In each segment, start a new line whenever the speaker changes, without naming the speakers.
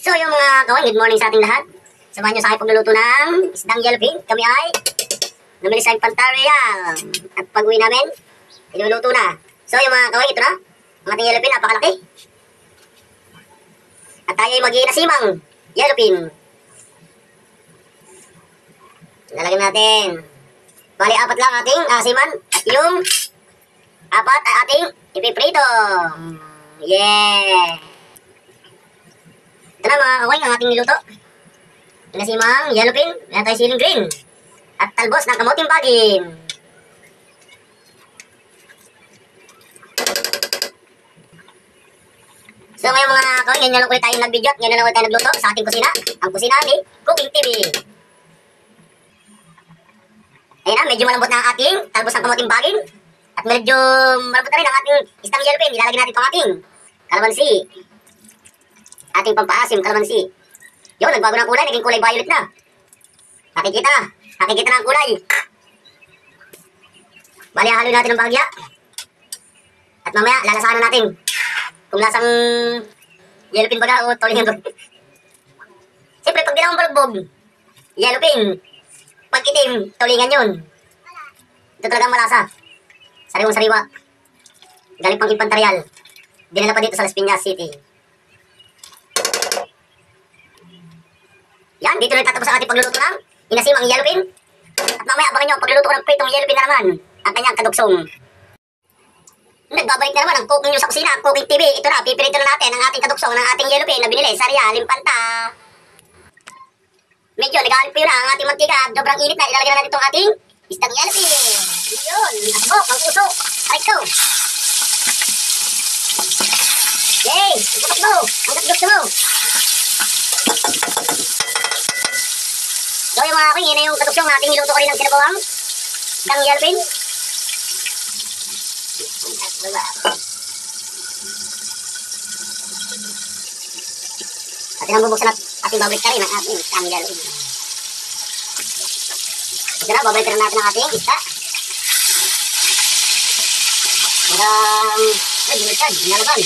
So yung mga kawan, good morning sa ating lahat. Samahan nyo sa aking pagluluto ng isdang yellowfin. Kami ay namili sa Pantaria. At pag-uwi namin, iluluto na. So yung mga kawan, ito na. Ang ating yellowfin, napakalaki. At tayo ay mag-iinasimang yellowfin. Lalagyan natin. Bali, 4 lang ating asiman. At yung 4 ay ating ipiprito. Yeah! Ito na mga kaway, ang ating niluto. Inasimang yellowfin, meron tayo siling green. At talbos ng kamuting bagin. So ngayon mga kaway, ngayon na lang ulit tayo nag-video at ngayon na lang ulit tayo nagluto sa ating kusina. Ang kusina ni Cooking TV. Ayun na, medyo malambot na ang ating talbos ng kamuting bagin. At medyo malambot na rin ang ating isdang yellowfin. Ilalagay natin itong ating kalamansi. Ating pampaasim, kalamansi. Yun, nagbago ng kulay, naging kulay violet na. Nakikita na ang kulay. Bali, haluin natin ang bahagya. At mamaya, lalasahan na natin. Kung lasang yellowfin baga o tulingan ko. Siyempre, pag ginawang balugbog, yellowfin. Pag itim, tulingan yun. Ito talagang malasa. Sariwang sariwa. Galing pang Impantarial. Dinala pa dito sa Las Piñas City. Yan, dito na tatapos ang ating pagluluto ng inasimang yellowfin. At mamaya abangan nyo ang pagluluto ko ng pritong yellowfin na naman. Ang kanyang kadugsong. Nagbabalik na naman ang cooking nyo sa kusina, Cooking TV. Ito na, pipirito na natin ang ating kadugsong ng ating yellowfin na binili sa Real Impanta. Medyo nag-aalip po yun ang ating mantika. Sobrang init na, ilalagyan na natin itong ating isdang yellowfin. Yun, asbok, ang puso. Aray ko. Yay, ikutok mo, ang gusto mo. So yung mga aking, yun na yung kadugsong nating niluto ko rin ng sinabawang isdang yellowfin. At yung bubuksan at ating babalik ka rin ang ating isdang yellowfin. Ito na, babalik ka rin natin ang ating isda. Ay, binigtad, binalaban.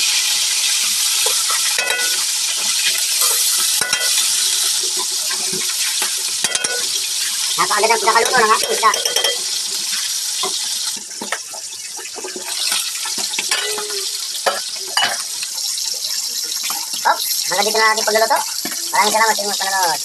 Napakaganda ang pagkakaluto ng ating isda. Oops, hanggang dito na ating pagluluto. Maraming salamat sa inyong panonood.